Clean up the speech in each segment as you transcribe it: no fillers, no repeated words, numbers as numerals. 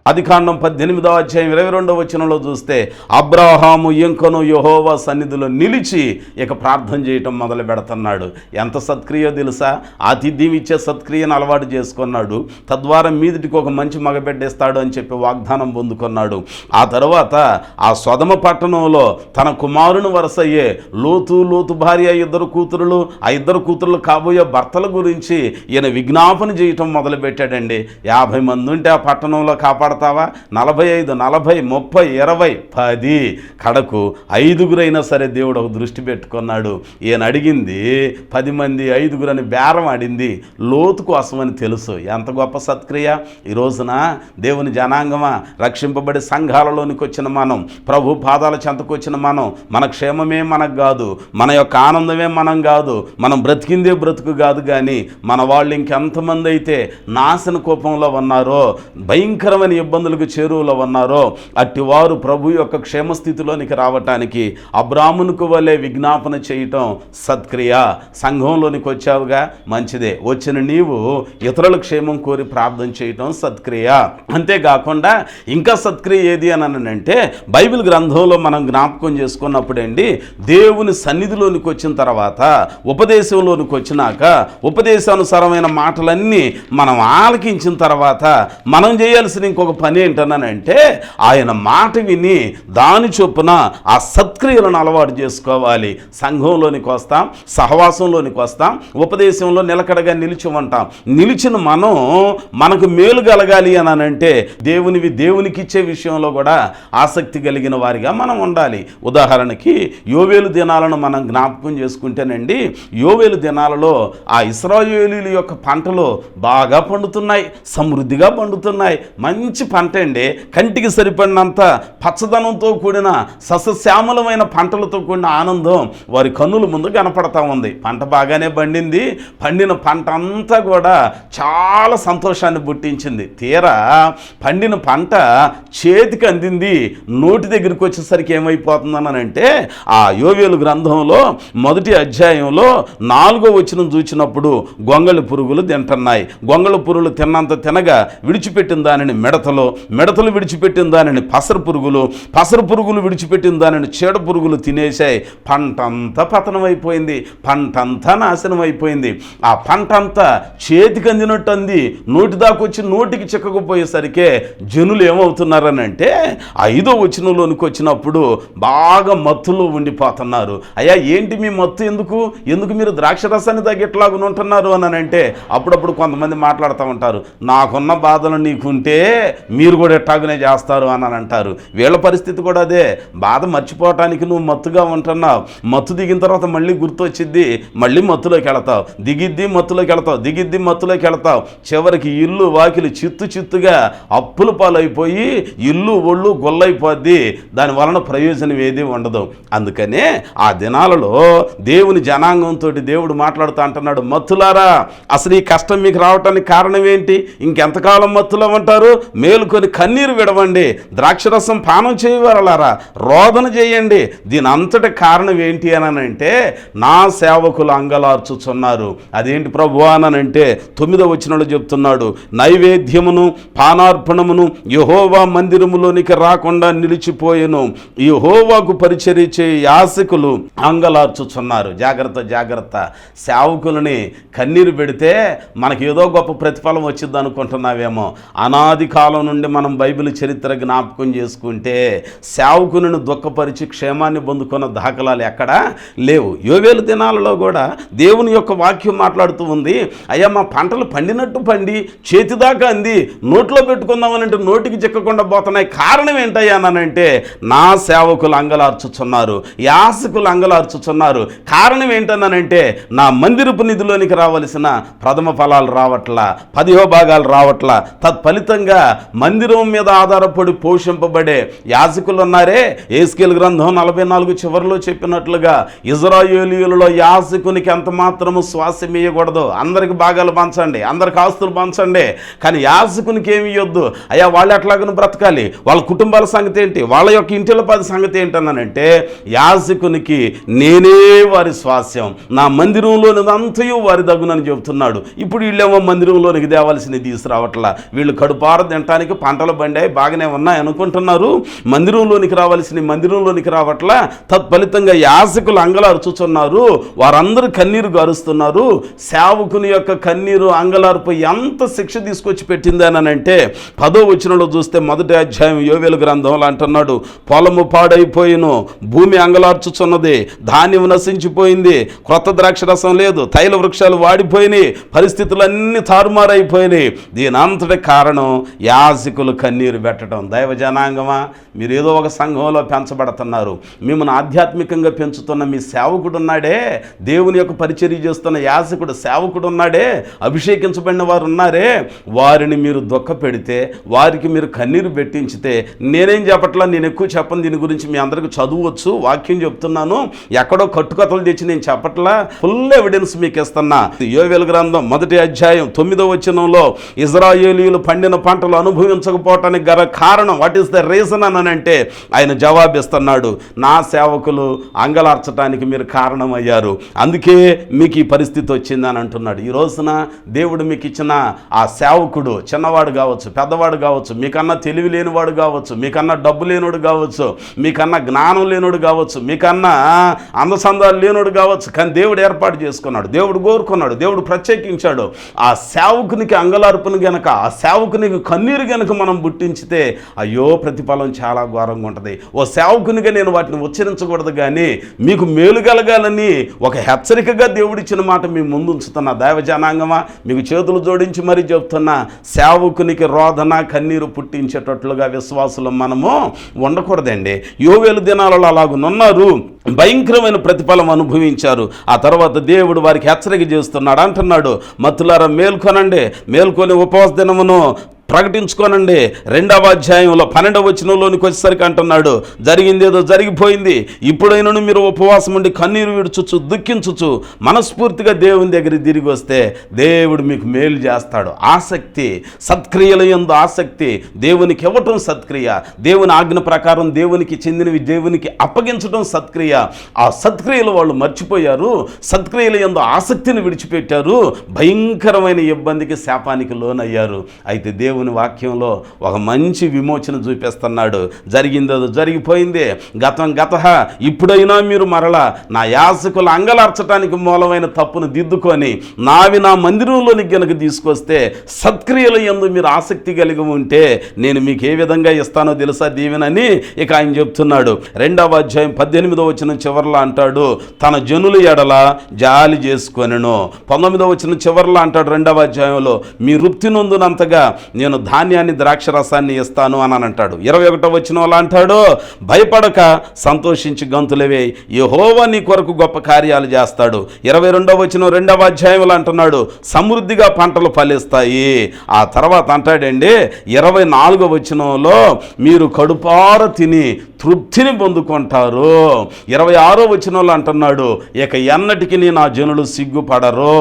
ఆదికాండం 18వ అధ్యాయం 22వ వచనంలో చూస్తే అబ్రాహాము ఇంకను యెహోవా సన్నిధిలో నిలిచి ఇక ప్రార్థన చేయటం మొదలు పెడుతున్నాడు. ఎంత సత్క్రియ తెలుసా? ఆతిథ్యం ఇచ్చే సత్క్రియను అలవాటు చేసుకున్నాడు. తద్వారా మీదిటికి ఒక మంచి మగబిడ్డేస్తాడు అని చెప్పి వాగ్దానం పొందుకున్నాడు. ఆ తర్వాత ఆ సొదమ పట్టణంలో తన కుమారుని వరసయ్యే లోతు భార్య ఇద్దరు కూతురులు, ఆ ఇద్దరు కూతురులు కాబోయే భర్తల గురించి ఈయన విజ్ఞాపన చేయటం మొదలుపెట్టాడండి. 50 మంది ఉంటే ఆ పట్టణంలో కాపాడతావా? 45, 40, 30, 20, 10 కడకు 5గురైనా సరే దేవుడు ఒక దృష్టి పెట్టుకున్నాడు. ఈయన అడిగింది 10 మంది 5గురు అని బేరం ఆడింది లోతు కోసమని తెలుసు. ఎంత గొప్ప సత్క్రియ! ఈ రోజున దేవుని జనాంగమా, రక్షింపబడి సంఘాలలోనికి వచ్చిన మనం, ప్రభు పాదాల చెంతకు వచ్చిన మనం, మన క్షేమమే మనకు కాదు, మన యొక్క ఆనందమే మనం కాదు, మనం బ్రతికిందే బ్రతుకు కాదు, కానీ మన వాళ్ళు ఇంకెంతమంది అయితే నాశన కోపంలో ఉన్నారో, భయంకరమైన ఇబ్బందులకు చేరువలో ఉన్నారో అట్టివారు ప్రభు యొక్క క్షేమస్థితిలోనికి రావటానికి అబ్రాహామునకు వలె విజ్ఞాపన చేయటం సత్క్రియ. సంఘంలోనికి వచ్చావుగా, మంచిదే. వచ్చిన నీవు ఇతరుల క్షేమం కోరి ప్రార్థన చేయటం సత్క్రియ. అంతేకాకుండా ఇంకా సత్క్రియ ఏది అని అంటే బైబిల్ గ్రంథంలో మనం జ్ఞాపకం చేసుకున్నప్పుడండి, దేవుని సన్నిధిలోనికి వచ్చిన తర్వాత, ఉపదేశంలోనికి వచ్చినాక, ఉపదేశానుసారమైన మాటలన్నీ మనం ఆలకించిన తర్వాత మనం చేయాల్సిన ఇంకొక పని ఏంటనంటే ఆయన మాట విని దాని చొప్పున ఆ సత్క్రియలను అలవాటు చేసుకోవాలి. సంఘంలోనికి వస్తాం, సహవాసంలోనికి వస్తాం, ఉపదేశంలో నిలకడగా నిలిచి ఉంటాం. నిలిచిన మనకు మేలు కలగాలి అని అంటే దేవునికి ఇచ్చే విషయంలో కూడా ఆసక్తి కలిగిన వారిగా మనం ఉండాలి. ఉదాహరణకి యోవేలు దినాలను మనం జ్ఞాపకం చేసుకుంటేనండి, యోవేలు దినాలలో ఆ ఇశ్రాయేలీయుల యొక్క పంటలు బాగా పండుతున్నాయి, సమృద్ధిగా పండుతున్నాయి. మంచి పంట అండి, కంటికి సరిపడినంత పచ్చదనంతో కూడిన సస్యశ్యామలమైన పంటలతో కూడిన ఆనందం వారి కన్నుల ముందు కనపడతా ఉంది. పంట బాగానే పండింది, పండిన పంట అంతా కూడా చాలా సంతోషాన్ని పుట్టించింది. తీరా పండిన పంట చేతికి అందింది, నోటి దగ్గరికి వచ్చేసరికి ఏమైపోతుందనంటే ఆ యోవేలు గ్రంథంలో 1వ అధ్యాయంలో 4వ వచనం చూసినప్పుడు గొంగళి పురుగులు తింటున్నాయి. గొంగళి పురుగులు తిన్నంత తినగా విడిచిపెట్టిన దానిని మిడతలు విడిచిపెట్టిన దానిని పసరు పురుగులు విడిచిపెట్టిన దానిని చీడ పురుగులు తినేశాయి. పంటంతా పతనమైపోయింది, పంటంతా నాశనం అయిపోయింది. ఆ పంటంతా చేతికి అందినట్టు అంది, నోటి దాకా వచ్చి నోటికి చిక్కకపోయేసరికి జనులు ఏమవుతున్నారని అంటే 5వ వచనంలోనికి వచ్చినప్పుడు బాగా మత్తులో ఉండిపోతున్నారు. అయ్యా ఏంటి మీ మత్తు, ఎందుకు మీరు ద్రాక్ష రసాన్ని తగ్గేట్లాగా ఉంటున్నారు అని అంటే అప్పుడప్పుడు కొంతమంది మాట్లాడుతూ ఉంటారు, నాకున్న బాధలు నీకుంటే మీరు కూడా ఎట్టాగనే చేస్తారు అని అంటారు. వీళ్ళ పరిస్థితి కూడా అదే, బాధ మర్చిపోవటానికి నువ్వు మత్తుగా ఉంటున్నావు. మత్తు దిగిన తర్వాత మళ్ళీ గుర్తొచ్చిద్ది, మళ్ళీ మత్తులోకి వెళతావు, దిగిద్ది మత్తులోకి వెళతావు. చివరికి ఇల్లు వాకిలి చిత్తుగా అప్పుల పాలైపోయి ఇల్లు ఒళ్ళు గొల్లైపోద్ది. దాని వలన ప్రయోజనం ఏది ఉండదు. అందుకనే ఆ దినాలలో దేవుని జనాంగంతో దేవుడు మాట్లాడుతూ అంటున్నాడు, మత్తులారా అసలు ఈ కష్టం మీకు రావటానికి కారణం ఏంటి? ఇంకెంతకాలం మత్తులో ఉంటారు? మేలుకొని కన్నీరు విడవండి, ద్రాక్షరసం పానం చేయవారలారా రోదన చేయండి. దీని అంతటి కారణం ఏంటి అని అంటే నా సేవకులు అంగలార్చుచున్నారు. అదేంటి ప్రభు అనంటే 9వ వచనంలో చెప్తున్నాడు, నైవేద్యమును పానార్పణమును యెహోవా మందిరములోనికి రాకుండా నిలిచిపోయెను, యెహోవాకు పరిచర్య చేయ యాజకులు అంగలార్చుచున్నారు. జాగ్రత్త, సేవకులని కన్నీరు పెడితే మనకి ఏదో గొప్ప ప్రతిఫలం వచ్చింది అనుకుంటున్నావేమో. అనాది కాలం నుండి మనం బైబిల్ చరిత్ర జ్ఞాపకం చేసుకుంటే సేవకులను దుఃఖపరిచి క్షేమాన్ని పొందుకున్న దాఖలాలు ఎక్కడా లేవు. యోవేలు దినాలలో కూడా దేవుని యొక్క వాక్యం మాట్లాడుతూ ఉంది, అయ్యా మా పంటలు పండినట్టు పండి చేతిదాకా అంది, నోట్లో పెట్టుకుందామనంటే నోటికి చిక్కకుండా పోతున్నాయి. కారణం ఏంటయ్యా అనంటే నా సేవకులు అంగలార్చుచున్నారు, యాజకులు అంగలార్చుచున్నారు. కారణం ఏంటన్నానంటే నా మందిరపు నిధిలోనికి రావలసిన ప్రథమ ఫలాలు రావట్లా, 10వ భాగాలు రావట్లా. తత్ఫలితంగా మందిరం మీద ఆధారపడి పోషింపబడే యాజకులు ఉన్నారే, ఎహెజ్కేలు గ్రంథం 44 చివరిలో చెప్పినట్లుగా ఇశ్రాయేలీయులలో యాజకునికి ఎంత మాత్రము స్వాస్యం ఇవ్వకూడదు. అందరికి భాగాలు పంచండి, అందరికి ఆస్తులు పంచండి, కానీ యాజకునికి ఏమి ఇవ్వద్దు. అయ్యా వాళ్ళు ఎట్లాగను బ్రతకాలి, వాళ్ళ కుటుంబాల సంగతి ఏంటి, వాళ్ళ యొక్క ఇంటిల పది సంగతి ఏంటన్నానంటే యాజకునికి నేనే వారి స్వాస్యం, నా మందిరంలోనిదంతయు వారి దగ్గునని చెబుతున్నాడు. ఇప్పుడు వీళ్ళేమో మందిరంలోనికి తేవాల్సింది తీసుకురావట్లా, వీళ్ళు కడుపార తినటానికి పంటలు బండాయి బాగానే ఉన్నాయి అనుకుంటున్నారు, మందిరంలోనికి మందిరంలోనికి రావట్లా. తత్ఫలితంగా యాజకులు అంగలార్చుచున్నారు, వారందరూ కన్నీరు గారుస్తున్నారు. సేవకుని యొక్క కన్నీరు అంగలార్పు ఎంత శిక్ష తీసుకొచ్చి పెట్టింది అని అంటే 10వ వచనంలో చూస్తే 1వ అధ్యాయం యోవేలు గ్రంథంలో అంటున్నాడు, పొలము పాడైపోయిను, భూమి అంగలార్చుచున్నది, ధాన్యం నశించిపోయింది, క్రొత్త ద్రాక్షరసం లేదు, తైల వృక్షాలు వాడిపోయినాయి, పరిస్థితులన్నీ తారుమారైపోయినాయి. దీని అంతటి కారణం యాజకులు కన్నీరు పెట్టడం. దైవ జనాంగమా, మీరు ఏదో ఒక సంఘంలో పెంచబడుతున్నారు, మిమ్మల్ని ఆధ్యాత్మికంగా పెంచుతున్న మీ సేవకుడు ఉన్నాడే, దేవుని యొక్క పరిచర్య చేస్తున్న యాజకుడు సేవకుడు ఉన్నాడే, అభిషేకించబడిన వారు ఉన్నారే, వారిని మీరు దుఃఖ పెడితే, వారికి మీరు కన్నీరు పెట్టించితే, నేనేం చెప్పట్లా, నేను ఎక్కువ చెప్పను దీని గురించి, మీ అందరికీ చదువువచ్చు, వాక్యం చెప్తున్నాను, ఎక్కడో కట్టుకథలు తెచ్చి నేను చెప్పట్లా, ఫుల్ ఎవిడెన్స్ మీకు ఇస్తున్నా. యోవేలు గ్రంథం 1వ అధ్యాయం 9వ వచనంలో ఇశ్రాయేలీయులు పండిన పంటలు అనుభవించకపోవటానికి గల కారణం, వాట్ ఈస్ ద రీజన్ అని అంటే ఆయన జవాబిస్తున్నాడు, నా సేవకులు అంగలార్చడానికి మీరు కారణమయ్యారు, అందుకే మీకు ఈ పరిస్థితి వచ్చిందని అంటున్నాడు. ఈ రోజున దేవుడు మీకు ఇచ్చిన ఆ సేవకుడు చిన్నవాడు కావచ్చు, పెద్దవాడు కావచ్చు, మీకన్నా తెలివి లేనివాడు కావచ్చు, మీకన్నా డబ్బు లేనోడు కావచ్చు, మీకన్నా జ్ఞానం లేనోడు కావచ్చు, మీకన్నా అందసందాలు లేనోడు కావచ్చు, కానీ దేవుడు ఏర్పాటు చేసుకున్నాడు, దేవుడు కోరుకున్నాడు, దేవుడు ప్రత్యేకించాడు. ఆ సేవకునికి అంగలార్పును గనక, ఆ సేవకునికి కన్నీరు కన్నీరు గనుక మనం పుట్టించితే అయ్యో ప్రతిఫలం చాలా ఘోరంగా ఉంటుంది. ఓ సేవకునిగా నేను వాటిని ఉచ్చరించకూడదు, కానీ మీకు మేలు కలగాలని ఒక హెచ్చరికగా దేవుడిచ్చిన మాట మీ ముందు ఉంచుతున్నా. దైవ జనాంగమా, మీకు చేతులు జోడించి మరీ చెప్తున్నా, సేవకునికి రోదన కన్నీరు పుట్టించేటట్లుగా విశ్వాసులు మనము ఉండకూడదండి. యోవేలు దినాలలో అలాగునున్నారు, భయంకరమైన ప్రతిఫలం అనుభవించారు. ఆ తర్వాత దేవుడు వారికి హెచ్చరిక చేస్తున్నాడు. అంటున్నాడు, మత్తులారా మేల్కొనండి, మేల్కొని ఉపవాస దినమును ప్రకటించుకోనండి. 2వ అధ్యాయంలో 12వ వచనంలోనికి వచ్చేసరికి అంటున్నాడు, జరిగిందేదో జరిగిపోయింది, ఇప్పుడైనా మీరు ఉపవాసం ఉండి కన్నీరు విడుచుచు దుఃఖించుచు మనస్ఫూర్తిగా దేవుని దగ్గరికి తిరిగి వస్తే దేవుడు మీకు మేలు చేస్తాడు. ఆసక్తి, సత్క్రియల యందు ఆసక్తి, దేవునికి ఇవ్వటం సత్క్రియ, దేవుని ఆజ్ఞ ప్రకారం దేవునికి చెందినవి దేవునికి అప్పగించడం సత్క్రియ. ఆ సత్క్రియలు వాళ్ళు మర్చిపోయారు, సత్క్రియల యందు ఆసక్తిని విడిచిపెట్టారు, భయంకరమైన ఇబ్బందికి, శాపానికి లోనయ్యారు. అయితే దేవుని వాక్యంలో ఒక మంచి విమోచన చూపిస్తున్నాడు. జరిగిందో జరిగిపోయింది, గతం గతః, ఇప్పుడైనా మీరు మరలా నా యాజకులు అంగలార్చడానికి మూలమైన తప్పును దిద్దుకొని నా మందిరంలోనికి గనుక తీసుకొస్తే, సత్క్రియల యందు మీరు ఆసక్తి కలిగి ఉంటే నేను మీకు ఏ విధంగా ఇస్తానో తెలుసా దీవెనని ఇక ఆయన చెప్తున్నాడు. 2వ అధ్యాయం 18వ వచనం చివరిలో అంటాడు, తన జనుల ఎడల జాలి చేసుకొనెను. 19వ వచనం చివరిలో అంటాడు 2వ అధ్యాయంలో, మీ వృత్తి నొందునంతగా నేను ధాన్యాన్ని ద్రాక్షరసాన్ని ఇస్తాను అని అంటాడు. 21వ వచనంలో అంటాడు, భయపడక సంతోషించి గంతులవే, యెహోవా నీ కొరకు గొప్ప కార్యాలు చేస్తాడు. 22వ వచనం 2వ అధ్యాయంలో అంటున్నాడు, సమృద్ధిగా పంటలు ఫలిస్తాయి. ఆ తర్వాత అంటాడండి 24వ వచనంలో, మీరు కడుపార తిని తృప్తిని పొందుకుంటారు. 26వ వచనంలో అంటున్నాడు, ఇక ఎన్నటికి నా జనులు సిగ్గుపడరు.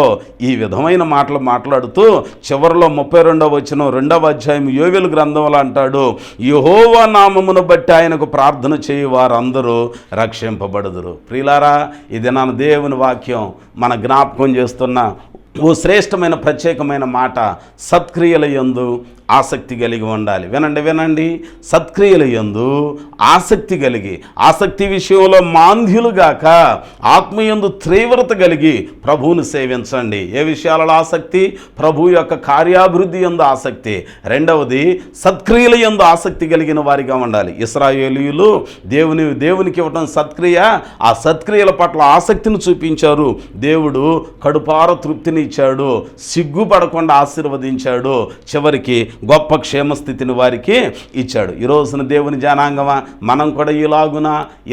ఈ విధమైన మాటలు మాట్లాడుతూ చివరిలో 32వ వచనం 2వ అధ్యాయం యోవేలు గ్రంథంలో అంటాడు, యెహోవా నామమును బట్టి ఆయనకు ప్రార్థన చేయు వారందరూ రక్షింపబడుదురు. ప్రియులారా, ఇది నా దేవుని వాక్యం మన జ్ఞాపకం చేస్తున్న ఓ శ్రేష్టమైన ప్రత్యేకమైన మాట. సత్క్రియల యందు ఆసక్తి కలిగి ఉండాలి. వినండి, సత్క్రియల యందు ఆసక్తి కలిగి, ఆసక్తి విషయంలో మాంద్యులుగాక ఆత్మయందు తీవ్రత కలిగి ప్రభువును సేవించండి. ఏ విషయాలలో ఆసక్తి? ప్రభు యొక్క కార్యాభివృద్ధి యందు ఆసక్తి. రెండవది, సత్క్రియల యందు ఆసక్తి కలిగిన వారిగా ఉండాలి. ఇశ్రాయేలీయులు దేవునికి ఇవ్వటం సత్క్రియ, ఆ సత్క్రియల పట్ల ఆసక్తిని చూపించారు. దేవుడు కడుపార తృప్తిని ఇచ్చాడు, సిగ్గుపడకుండా ఆశీర్వదించాడు, చివరికి గొప్ప క్షేమస్థితిని వారికి ఇచ్చాడు. ఈ రోజున దేవుని జనాంగమా, మనం కూడా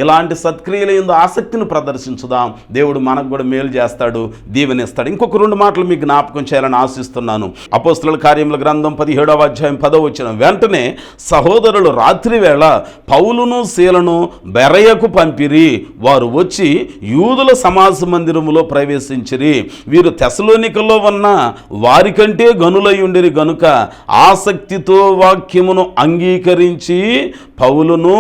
ఇలాంటి సత్క్రియల యందు ఆసక్తిని ప్రదర్శించుదాం. దేవుడు మనకు కూడా మేలు చేస్తాడు, దీవెనిస్తాడు. ఇంకొక 2 మాటలు మీకు జ్ఞాపకం చేయాలని ఆశిస్తున్నాను. అపోస్తలుల కార్యముల గ్రంథం 17వ అధ్యాయం 10వ వచనం, వెంటనే సహోదరులు రాత్రి వేళ పౌలును శీలను బెరయకు పంపిరి. వారు వచ్చి యూదుల సమాజ మందిరములో ప్రవేశించిరి. వీరు తెసలోనికలో ఉన్న వారికంటే గనులై ఉండిరి గనుక ఆసక్తితో వాక్యమును అంగీకరించి పౌలును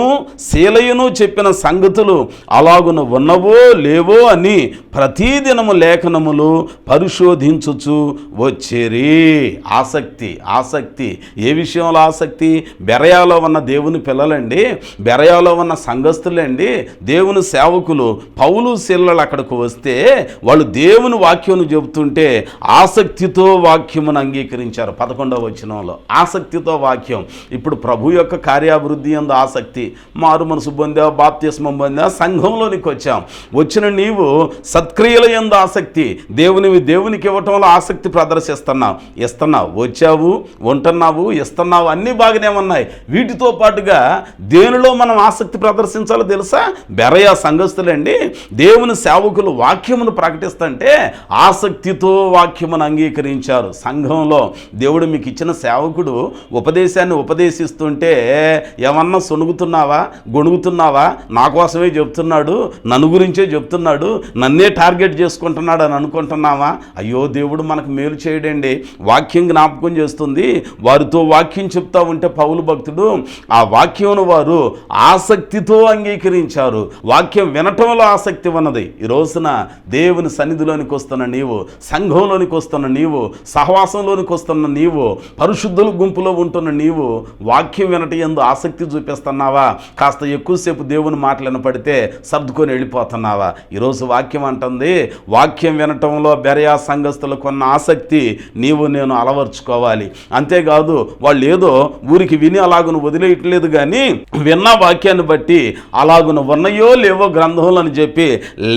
శీలయును చెప్పిన సంగతులు అలాగున ఉన్నవో లేవో అని ప్రతిదినము లేఖనములు పరిశోధించుచు వచ్చేరి. ఆసక్తి ఏ విషయంలో ఆసక్తి? బెరయాలో ఉన్న దేవుని పిల్లలండి, బెరయాలో ఉన్న సంఘస్థులండి, దేవుని సేవకులు పౌలు శీలలు అక్కడికి వస్తే వాళ్ళు దేవుని వాక్యమును చెబుతుంటే ఆసక్తితో వాక్యమును అంగీకరించారు. 11వ వచనంలో ఆసక్తితో వాక్యం. ఇప్పుడు ప్రభు యొక్క కార్యాభివృద్ధి యందు ఆసక్తి, మారు మనసు పొందా, బాప్తిస్మం పొందా, సంఘంలోనికి వచ్చిన నీవు సత్క్రియల యందు ఆసక్తి, దేవునికి ఇవ్వటంలో ఆసక్తి ఇస్తున్నావు, వచ్చావు, ఉంటున్నావు, ఇస్తున్నావు, అన్నీ బాగానే ఉన్నాయి. వీటితో పాటుగా దేనిలో మనం ఆసక్తి ప్రదర్శించాలో తెలుసా? బెరయ సంఘస్థులండి, దేవుని సేవకులు వాక్యమును ప్రకటిస్తుంటే ఆసక్తితో వాక్యమును అంగీకరించారు. సంఘంలో దేవుడు మీకు ఇచ్చిన సేవకుడు ఉపదేశాన్ని ఉపదేశిస్తుంటే ఏమన్నా సొనుగుతున్నావా, గొణుగుతున్నావా? నా కోసమే చెప్తున్నాడు, నన్ను గురించే చెప్తున్నాడు, నన్నే టార్గెట్ చేసుకుంటున్నాడు అని అనుకుంటున్నావా? అయ్యో, దేవుడు మనకు మేలు చేయడండి. వాక్యం జ్ఞాపకం చేస్తుంది. వారితో వాక్యం చెప్తా ఉంటే పౌలు భక్తుడు ఆ వాక్యమును వారు ఆసక్తితో అంగీకరించారు. వాక్యం వినటంలో ఆసక్తి ఉన్నది. ఈ రోజున దేవుని సన్నిధిలోనికి వస్తున్న నీవు, సంఘంలోనికి వస్తున్న నీవు, సహవాసంలోనికి వస్తున్న నీవు, పరిశుద్ధుల గుంపులో ఉంటున్న నీవు వాక్యం వినటం యందు ఆసక్తి చూపిస్తున్నావా? కాస్త ఎక్కువసేపు దేవుని మాటలు వినపడితే సర్దుకొని వెళ్ళిపోతున్నావా? ఈరోజు వాక్యం అంటుంది, వాక్యం వినటంలో బెరయా సంఘస్థులకు ఉన్న ఆసక్తి నీవు నేను అలవర్చుకోవాలి. అంతేకాదు వాళ్ళు ఏదో ఊరికి విని అలాగును వదిలేయట్లేదు, కానీ విన్న వాక్యాన్ని బట్టి అలాగును ఉన్నాయో లేవో గ్రంథంలో అని చెప్పి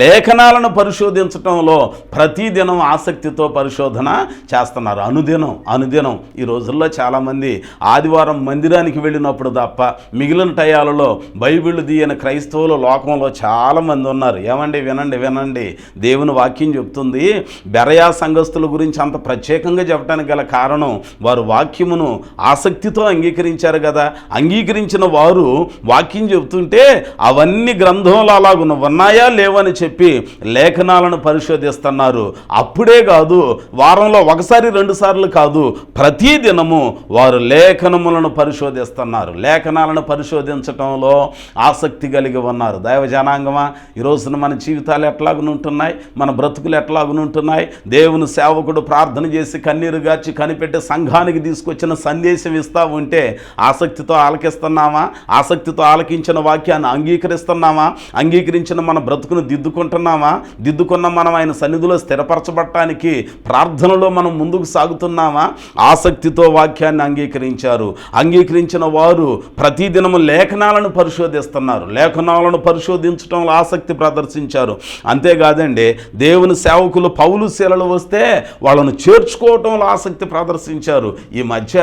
లేఖనాలను పరిశోధించటంలో ప్రతిదినం ఆసక్తితో పరిశోధన చేస్తున్నారు. అనుదినం ఈ రోజుల్లో చాలామంది ఆదివారం మందిరానికి వెళ్ళినప్పుడు తప్ప మిగిలిన టయాలలో బైబిల్ తీయని క్రైస్తవులు లోకంలో చాలామంది ఉన్నారు. ఏమండి, వినండి, దేవుని వాక్యం చెప్తుంది, బెరయా సంఘస్థుల గురించి అంత ప్రత్యేకంగా చెప్పడానికి గల కారణం వారు వాక్యమును ఆసక్తితో అంగీకరించారు కదా. అంగీకరించిన వారు వాక్యం చెబుతుంటే అవన్నీ గ్రంథంలో అలాగున్న ఉన్నాయా లేవని చెప్పి లేఖనాలను పరిశోధిస్తున్నారు. అప్పుడే కాదు, వారంలో ఒకసారి 2 సార్లు కాదు, ప్రతి దినము వారు లేఖనములను పరిశోధిస్తున్నారు. లేఖనాలను పరిశోధించటంలో ఆసక్తి కలిగి ఉన్నారు. దైవ జనాంగమా, ఈ రోజున మన జీవితాలు ఎట్లాగునుంటున్నాయి, మన బ్రతుకులు ఎట్లాగునుంటున్నాయి? దేవుని సేవకుడు ప్రార్థన చేసి కన్నీరు గార్చి కనిపెట్టి సంఘానికి తీసుకొచ్చిన సందేశం ఇస్తా ఉంటే ఆసక్తితో ఆలకిస్తున్నామా? ఆసక్తితో ఆలకించిన వాక్యాన్ని అంగీకరిస్తున్నామా? అంగీకరించిన మన బ్రతుకును దిద్దుకుంటున్నామా? దిద్దుకున్న మనం ఆయన సన్నిధిలో స్థిరపరచబడటానికి ప్రార్థనలో మనం ముందుకు సాగుతున్నామా? ఆసక్తితో వాక్యాన్ని అంగీకరించిన వారు ప్రతిదినము లేఖనాలను పరిశోధిస్తున్నారు. లేఖనాలను పరిశోధించడంలో ఆసక్తి ప్రదర్శించారు. అంతేకాదండి, దేవుని సేవకులు పౌలు శీలలు వస్తే వాళ్ళను చేర్చుకోవటంలో ఆసక్తి ప్రదర్శించారు. ఈ మధ్య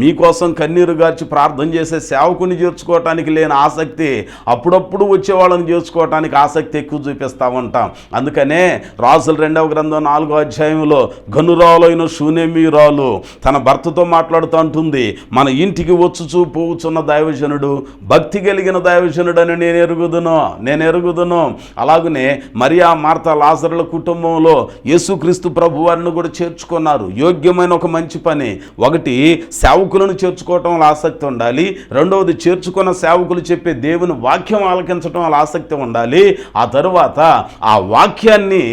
మీకోసం కన్నీరు గార్చి ప్రార్థన చేసే సేవకుని చేర్చుకోవటానికి లేని ఆసక్తి అప్పుడప్పుడు వచ్చే వాళ్ళని చేర్చుకోవటానికి ఆసక్తి ఎక్కువ చూపిస్తూ ఉంటాం. అందుకనే రాజుల 2వ గ్రంథం 4వ అధ్యాయంలో గనురాలైన షూనేమీరాలు తన భర్తతో మాట్లాడుతూ ఉంటుంది, మన ఇంటికి వచ్చుచూ పోవుచున్న దైవజనుడు భక్తి కలిగిన దైవజనుడు అని నేను ఎరుగుదును. అలాగనే మరియా మార్తా లాజరుల కుటుంబంలో యేసుక్రీస్తు ప్రభు వారిని కూడా చేర్చుకున్నారు. యోగ్యమైన ఒక మంచి పని. ఒకటి, సేవకులను చేర్చుకోవటంలో ఆసక్తి ఉండాలి. రెండవది, చేర్చుకున్న సేవకులు చెప్పే దేవుని వాక్యం ఆలకించటం వల్ల ఆసక్తి ఉండాలి. ఆ తరువాత ఆ వాక్యాన్ని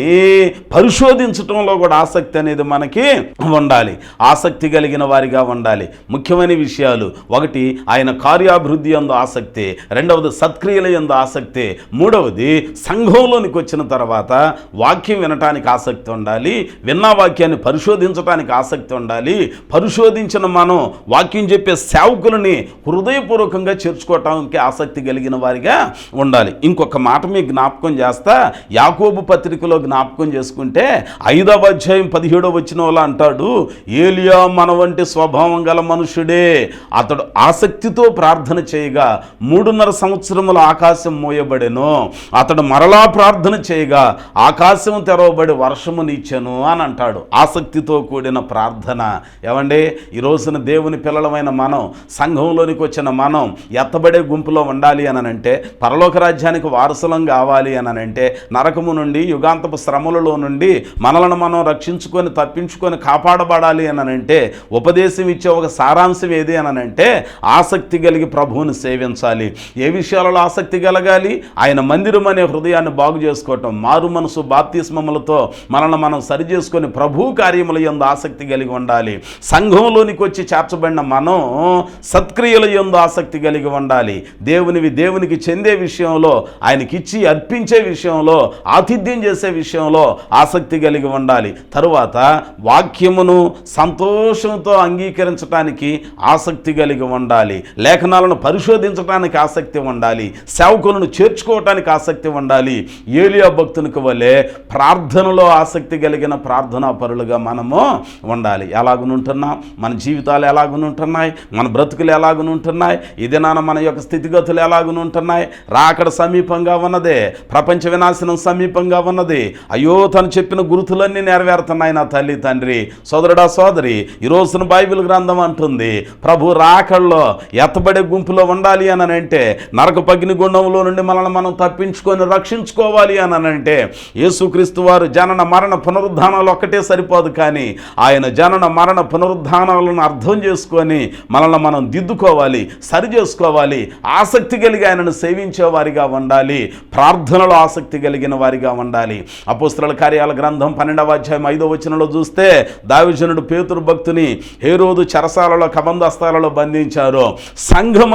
పరిశోధించటంలో కూడా ఆసక్తి అనేది మనకి ఉండాలి. ఆసక్తి కలిగిన వారిగా ఉండాలి. ముఖ్యమైన విషయాలు: ఒకటి, ఆయన కార్యాభివృద్ధి యందు ఆసక్తి. రెండవది, సత్క్రియల యందు ఆసక్తి. మూడవది, సంఘంలోనికి వచ్చిన తర్వాత వాక్యం వినటానికి ఆసక్తి ఉండాలి. విన్న వాక్యాన్ని పరిశోధించడానికి ఆసక్తి ఉండాలి. పరిశోధించిన మనం వాక్యం చెప్పే సేవకులని హృదయపూర్వకంగా చేర్చుకోవటానికి ఆసక్తి కలిగిన వారిగా ఉండాలి. ఇంకొక మాట మీకు జ్ఞాపకం చేస్తా. యాకోబు పత్రికలో జ్ఞాపకం చేసుకుంటే 5వ అధ్యాయం 17వ వచనంలో అంటాడు, ఏలియా మన వంటి స్వభావం గల మనుషుడే. అతడు ఆసక్తితో ప్రార్థన చేయగా 3.5 సంవత్సరముల ఆకాశం మోయబడెను. అతడు మరలా ప్రార్థన చేయగా ఆకాశం తెరవబడి వర్షము నీచెను అని అంటాడు. ఆసక్తితో కూడిన ప్రార్థన. ఏమండి, ఈ రోజున దేవుని పిల్లలమైన మనం, సంఘంలోనికి వచ్చిన మనం ఎత్తబడే గుంపులో ఉండాలి అనంటే, పరలోక రాజ్యానికి వారసులం కావాలి అనంటే, నరకము నుండి యుగాంతపు శ్రమలలో నుండి మనలను మనం రక్షించుకొని తప్పించుకొని కాపాడబడాలి అనంటే ఉపదేశం ఇచ్చే ఒక సారాంశం ఏది అనంటే ఆసక్తి కలిగి ప్రభువుని సేవించాలి. ఏ విషయాలలో ఆసక్తి కలగాలి? ఆయన మందిరం అనే హృదయాన్ని బాగు చేసుకోవటం, మారు మనసు బాప్తిస్మములతో మనల్ని మనం సరి చేసుకొని ప్రభు కార్యముల యందు ఆసక్తి కలిగి ఉండాలి. సంఘంలోనికి వచ్చి చేర్చబడిన మనం సత్క్రియల యందు ఆసక్తి కలిగి ఉండాలి. దేవునికి చెందే విషయంలో, ఆయనకిచ్చి అర్పించే విషయంలో, ఆతిథ్యం చేసే విషయంలో ఆసక్తి కలిగి ఉండాలి. తరువాత వాక్యమును సంతోషంతో అంగీకరించడానికి ఆసక్తి కలిగి ఉండాలి. లేఖనాలను పరిశోధించడానికి ఆసక్తి ఉండాలి. సేవకులను చేర్చుకోవటానికి ఆసక్తి ఉండాలి. ఏలియా భక్తునికి వలె ప్రార్థనలో ఆసక్తి కలిగిన ప్రార్థనా పరులుగా మనము ఉండాలి. ఎలాగునుంటున్నాం? మన జీవితాలు ఎలాగునుంటున్నాయి? మన బ్రతుకులు ఎలాగునుంటున్నాయి? ఇది నాన్న మన యొక్క స్థితిగతులు ఎలాగునుంటున్నాయి? రాకడ సమీపంగా ఉన్నదే, ప్రపంచ వినాశనం సమీపంగా ఉన్నది. అయ్యో, తను చెప్పిన గుర్తులన్నీ నెరవేరుతున్నాయి నా తల్లి తండ్రి, సోదరుడా సోదరి. ఈ రోజున బైబిల్ గ్రంథం అంటుంది, ప్రభు రాకడలో ఎత్తబడే గుంపులో ఉండాలి అని అంటే, నరకపు అగ్నిగుండంలో నుండి మనల్ని మనం తప్పించుకొని రక్షించుకోవాలి అని అంటే, యేసుక్రీస్తు వారు జనన మరణ పునరుద్ధానాలు ఒక్కటే సరిపోదు, కానీ ఆయన జనన మరణ పునరుద్ధానాలను అర్థం చేసుకొని మనల్ని మనం దిద్దుకోవాలి, సరి చేసుకోవాలి. ఆసక్తి కలిగి ఆయనను సేవించే వారిగా ఉండాలి. ప్రార్థనలో ఆసక్తి కలిగిన వారిగా ఉండాలి. అపోస్తలుల కార్యాల గ్రంథం 12వ అధ్యాయం 5వ వచనంలో చూస్తే, దైవజనుడు పేతురు భక్తుని హేరోదు చెరసాలలో కబంధస్థాలలో బంధించారు. సంఘం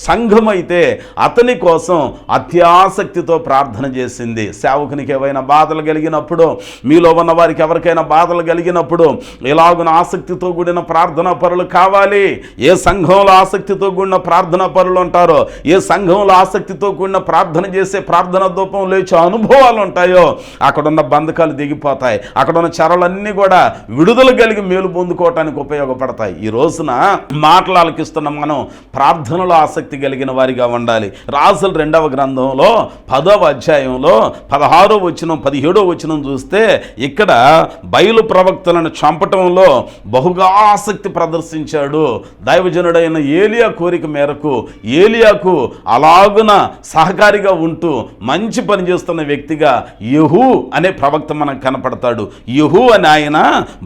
సంఘమైతే అతని కోసం అత్యాసక్తితో ప్రార్థన చేసింది. సేవకునికి ఏవైనా బాధలు కలిగినప్పుడు, మీలో ఉన్న వారికి ఎవరికైనా బాధలు కలిగినప్పుడు ఇలాగున ఆసక్తితో కూడిన ప్రార్థనా పరులు కావాలి. ఏ సంఘంలో ఆసక్తితో కూడిన ప్రార్థనా పరులు ఉంటారో, ఏ సంఘంలో ఆసక్తితో కూడిన ప్రార్థన చేసే ప్రార్థన ధూపం లేచే అనుభవాలు ఉంటాయో అక్కడున్న బంధకాలు దిగిపోతాయి. అక్కడున్న చెరలన్నీ కూడా విడుదల కలిగి మేలు పొందుకోవటానికి ఉపయోగపడతాయి. ఈ రోజున మాటలు ఆలకిస్తున్న మనం ప్రార్థనలో ఆసక్తి కలిగిన వారిగా ఉండాలి. రాజుల 2వ గ్రంథంలో 10వ అధ్యాయంలో 16వ వచనం 17వ వచనం చూస్తే ఇక్కడ బయలు ప్రవక్తలను చంపటంలో బహుగా ఆసక్తి ప్రదర్శించాడు. దైవజనుడైన ఏలియా కోరిక మేరకు ఏలియాకు అలాగున సహకారిగా ఉంటూ మంచి పని చేస్తున్న వ్యక్తిగా యెహూ అనే ప్రవక్త మనకు కనపడతాడు. యెహూ అని ఆయన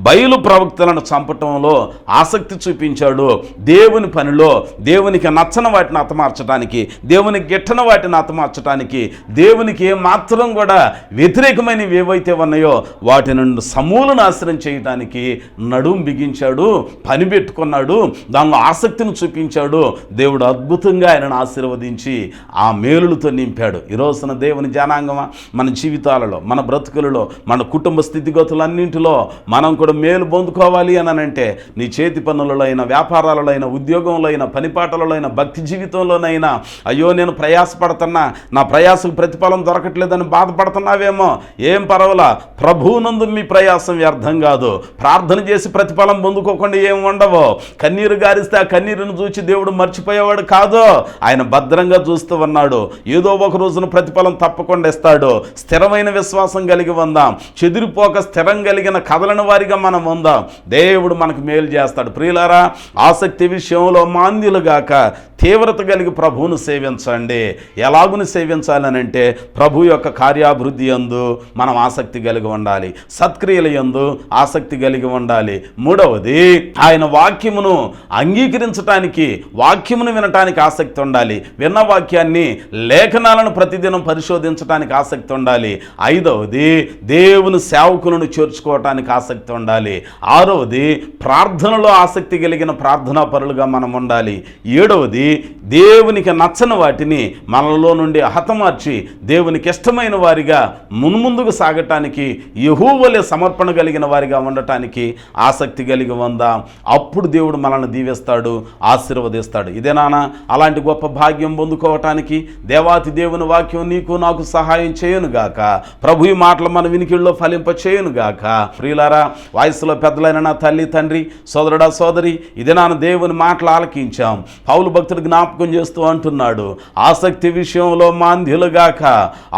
బయలు ప్రవక్తలను చంపటంలో ఆసక్తి చూపించాడు. దేవుని పనిలో దేవునికి నచ్చని వాటిని హతమార్చడానికి, దేవునికి గిట్టని వాటిని హతమార్చడానికి, దేవునికి ఏమాత్రం కూడా వ్యతిరేకమైనవి ఏవైతే ఉన్నాయో వాటి నుండి సమూల నాశనం చేయడానికి నడుం బిగించాడు, పని పెట్టుకున్నాడు, దానిలో ఆసక్తిని చూపించాడు. దేవుడు అద్భుతంగా ఆయనను ఆశీర్వదించి ఆ మేలులతో నింపాడు. ఈ రోజున దేవుని జనాంగమా, మన జీవితాలలో, మన బ్రతుకులలో, మన కుటుంబ స్థితిగతులన్నింటిలో మనం కూడా మేలు పొందుకోవాలి అని అంటే నీ చేతి పనులలో అయినా, వ్యాపారాలలో అయినా, ఉద్యోగంలో అయినా, పనిపాటలలో అయినా, భక్తి జీవితంలోనైనా అయ్యో నేను ప్రయాసపడుతున్నా, నా ప్రయాసకు ప్రతిఫలం దొరకట్లేదని బాధపడుతున్నావేమో, ఏం పర్వాలా, ప్రభువునందు మీ ప్రయాసం వ్యర్థం కాదు. ప్రార్థన చేసి ప్రతిఫలం పొందుకోకుండా ఏం ఉండవు. కన్నీరు గారిస్తే ఆ కన్నీరును చూచి దేవుడు మర్చిపోయేవాడు కాదు. ఆయన భద్రంగా చూస్తూ ఉన్నాడు. ఏదో ఒక రోజున ప్రతిఫలం తప్పకుండా ఇస్తాడు. స్థిరమైన విశ్వాసం కలిగి ఉందాం. చెదిరిపోక స్థిరం కలిగిన కదలని వారిగా మనం ఉందాం. దేవుడు మనకు మేలు చేస్తాడు. ప్రియులారా, ఆసక్తి విషయంలో మాంద్యులుగాక తీవ్రత కలిగి ప్రభువును సేవించండి. ఎలాగుని సేవించాలనంటే ప్రభు యొక్క కార్యాభివృద్ధి యందు మనం ఆసక్తి కలిగి ఉండాలి. సత్క్రియల యందు ఆసక్తి కలిగి ఉండాలి. మూడవది, ఆయన వాక్యమును అంగీకరించటానికి, వాక్యమును వినటానికి ఆసక్తి ఉండాలి. విన్న వాక్యాన్ని, లేఖనాలను ప్రతిదినం పరిశోధించడానికి ఆసక్తి ఉండాలి. ఐదవది, దేవుని సేవకులను చేర్చుకోవటానికి ఆసక్తి ఉండాలి. ఆరవది, ప్రార్థనలో ఆసక్తి కలిగిన ప్రార్థనా పరులుగా మనం ఉండాలి. ఏడవది, దేవునికి నచ్చని వాటిని మనలో నుండి హతమార్చి దేవునికి ఇష్టమైన వారిగా మున్ముందుకు సాగటానికి, యెహోవావలే సమర్పణ కలిగిన వారిగా ఉండటానికి ఆసక్తి కలిగి ఉందాం. అప్పుడు దేవుడు మనల్ని దీవిస్తాడు, ఆశీర్వదిస్తాడు. ఇదేనా అలాంటి గొప్ప భాగ్యం పొందుకోవటానికి దేవాతి దేవుని వాక్యం నీకు నాకు సహాయం చేయునుగాక. ప్రభు ఈ మాటలు మన వినికిడిలో ఫలింప చేయునుగాక. ప్రియులారా, వయసులో పెద్దలైన నా తల్లి తండ్రి, సోదరుడా సోదరి, ఇదేనా దేవుని మాటలు ఆలకించాం. పౌలు భక్తుడు జ్ఞాపకం చేస్తూ అంటున్నాడు, ఆసక్తి విషయంలో మాంద్యులుగాక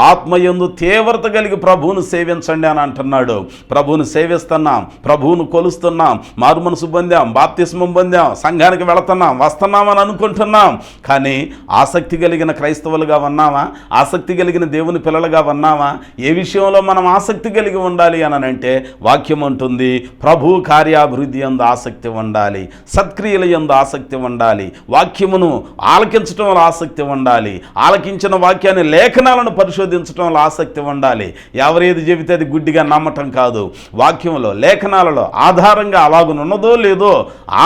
ఆత్మయందు తీవ్రత కలిగి ప్రభువును సేవించండి అని అంటున్నాడు. ప్రభువును సేవిస్తున్నాం, ప్రభువును కొలుస్తున్నాం, మారు మనసు పొందాం, బాప్తిస్మం పొందాం, సంఘానికి వెళుతున్నాం, వస్తున్నాం అని అనుకుంటున్నాం. కానీ ఆసక్తి కలిగిన క్రైస్తవులుగా ఉన్నామా? ఆసక్తి కలిగిన దేవుని పిల్లలుగా ఉన్నామా? ఏ విషయంలో మనం ఆసక్తి కలిగి ఉండాలి అని అంటే వాక్యం ఉంటుంది, ప్రభు కార్యాభివృద్ధి యందు ఆసక్తి ఉండాలి, సత్క్రియల యందు ఆసక్తి ఉండాలి, వాక్యమును ఆలకించడంలో ఆసక్తి ఉండాలి, ఆలకించిన వాక్యాన్ని, లేఖనాలను పరిశోధించడంలో ఆసక్తి ఉండాలి. ఎవరేది చెబితే అది గుడ్డిగా నమ్మటం కాదు. వాక్యంలో, లేఖనాలలో ఆధారంగా అలాగునున్నదో లేదో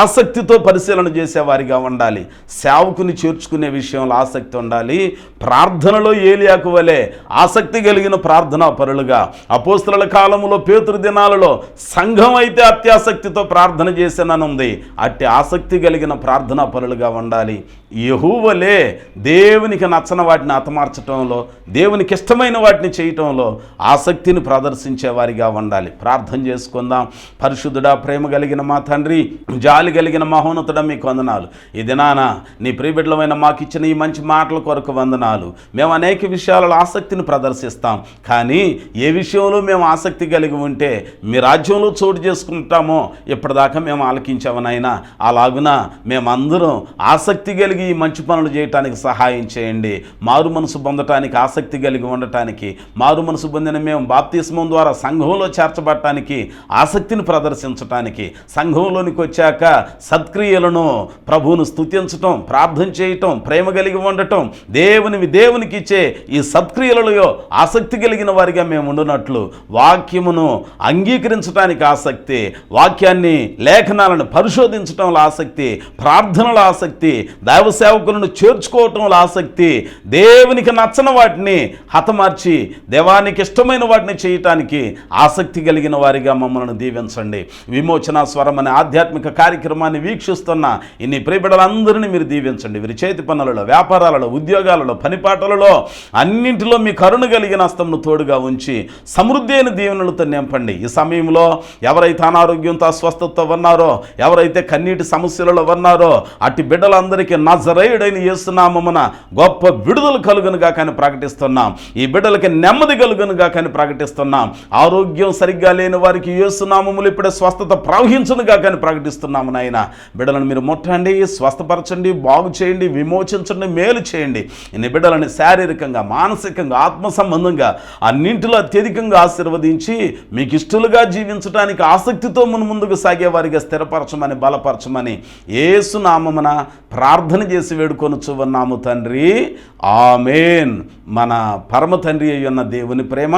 ఆసక్తితో పరిశీలన చేసేవారిగా ఉండాలి. సేవకుని చేర్చుకునే విషయంలో ఆసక్తి ఉండాలి. ప్రార్థనలో ఏలియాకు వలె ఆసక్తి కలిగిన ప్రార్థనా పరులుగా, అపోస్తలుల కాలంలో పేతురు దినాలలో సంఘం అయితే అత్యాసక్తితో ప్రార్థన చేశాననుంది. అట్టి ఆసక్తి కలిగిన ప్రార్థనా పరులుగా ఉండాలి. యెహోవావలే దేవునికి నచ్చని వాటిని హతమార్చటంలో, దేవునికి ఇష్టమైన వాటిని చేయటంలో ఆసక్తిని ప్రదర్శించే వారిగా ఉండాలి. ప్రార్థన చేసుకుందాం. పరిశుద్ధుడా, ప్రేమ కలిగిన మా తండ్రి, జాలి కలిగిన మహోన్నతుడా, మీకు వందనాలు. ఈ దినాన నీ ప్రియబిడ్డలమైన మాకు ఇచ్చిన ఈ మంచి మాటల కొరకు వందనాలు. మేము అనేక విషయాలలో ఆసక్తిని ప్రదర్శిస్తాం, కానీ ఏ విషయంలో మేము ఆసక్తి కలిగి ఉంటే మీ రాజ్యంలో చోటు చేసుకుంటామో ఇప్పటిదాకా మేము ఆలకించామనైనా, అలాగున మేమందరం ఆసక్తి కలిగి ఈ మంచి పనులు చేయటానికి సహాయం చేయండి. మారు మనసు పొందటానికి ఆసక్తి కలిగి ఉండటానికి, మారు మనసు పొందిన మేము బాప్తిస్మం ద్వారా సంఘంలో చేర్చబడటానికి ఆసక్తిని ప్రదర్శించటానికి, సంఘంలోనికి వచ్చాక సత్క్రియలను, ప్రభువును స్తుతించటం, ప్రార్థన చేయటం, ప్రేమ కలిగి ఉండటం, దేవునికి ఇచ్చే ఈ సత్క్రియలలో ఆసక్తి కలిగిన వారిగా మేము ఉండునట్లు, వాక్యమును అంగీకరించడానికి ఆసక్తి, వాక్యాన్ని, లేఖనాలను పరిశోధించటంలో ఆసక్తి, ప్రార్థనలో ఆసక్తి, దైవ సేవకులను చేర్చుకోవటంలో ఆసక్తి, దేవునికి నచ్చని వాటిని హతమార్చి దేవానికి ఇష్టమైన వాటిని చేయటానికి ఆసక్తి కలిగిన వారిగా మమ్మల్ని దీవించండి. విమోచన స్వరం అనే ఆధ్యాత్మిక కార్యక్రమాన్ని వీక్షిస్తున్న ఇన్ని ప్రియబిడ్డలందరినీ మీరు దీవించండి. వీరి చేతి పనులలో, వ్యాపారాలలో, ఉద్యోగాలలో, పనిపాటలలో అన్నింటిలో మీ కరుణ కలిగిన హస్తమును తోడుగా ఉంచి సమృద్ధి అయిన దీవెనలతో నింపండి. ఈ సమయంలో ఎవరైతే అనారోగ్యంతో అస్వస్థతతో ఉన్నారో, ఎవరైతే కన్నీటి సమస్యలలో ఉన్నారో అట్టి బిడ్డలందరికీ నజరేయుడైన యేసు నామమున గొప్ప విడుదల కలుగునుగా కానీ ప్రకటిస్తున్నాం. ఈ బిడ్డలకి నెమ్మది కలుగునుగా కానీ ప్రకటిస్తున్నాం. ఆరోగ్యం సరిగ్గా లేని వారికి యేసు నామములు ఇప్పుడే స్వస్థత ప్రవహించునుగా కానీ ప్రకటిస్తున్నాము. నాయన బిడ్డలను మీరు ముట్టండి, స్వస్థపరచండి, బాగు చేయండి, విమోచించండి, మేలు చేయండి. ఇన్ని బిడ్డలని శారీరకంగా, మానసికంగా, ఆత్మ సంబంధంగా అన్నింటిలో అత్యధికంగా ఆశీర్వదించి మీకు ఇష్టలుగా జీవించడానికి ఆసక్తితో ముందుకు సాగే వారిగా స్థిరపరచమని, బలపరచమని యేసు నామమున ప్రార్థన చేసి వేడుకొనుచు ఉన్నాము తండ్రి. ఆమేన్. మన పరమ తండ్రి అయ్యున్న దేవుని ప్రేమ,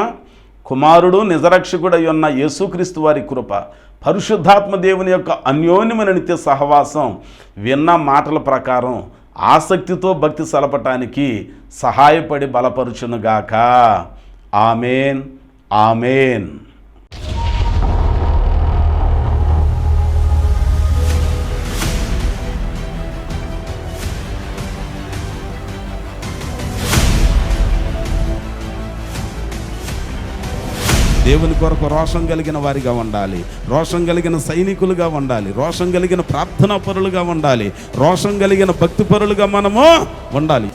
కుమారుడు నిజరక్షకుడు అయ్యున్న యేసుక్రీస్తు వారి కృప, పరిశుద్ధాత్మ దేవుని యొక్క అన్యోన్యమైన నిత్య సహవాసం విన్న మాటల ప్రకారం ఆసక్తితో భక్తి సలపటానికి సహాయపడి బలపరుచునుగాక. ఆమేన్. ఆమేన్. దేవుని కొరకు రోషం కలిగిన వారిగా ఉండాలి, రోషం కలిగిన సైనికులుగా ఉండాలి, రోషం కలిగిన ప్రార్థనా పరులుగా ఉండాలి, రోషం కలిగిన భక్తి పరులుగా మనము ఉండాలి.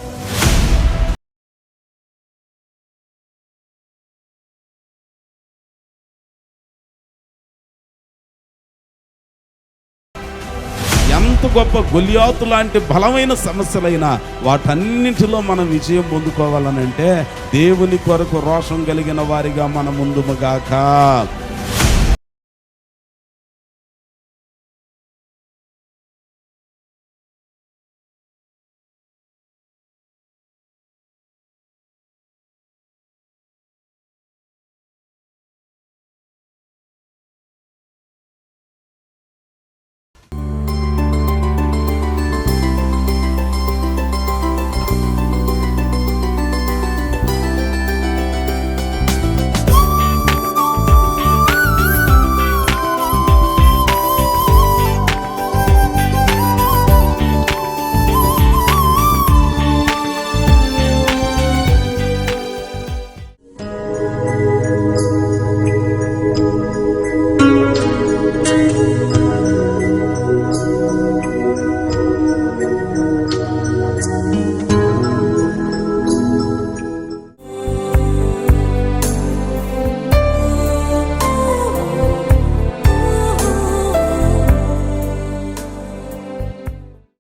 ఎంత గొప్ప గొలియాతు లాంటి బలమైన సమస్యలైనా వాటన్నింటిలో మనం విజయం పొందుకోవాలనంటే దేవుని కొరకు రోషం కలిగిన వారిగా మనం ముందుగాక.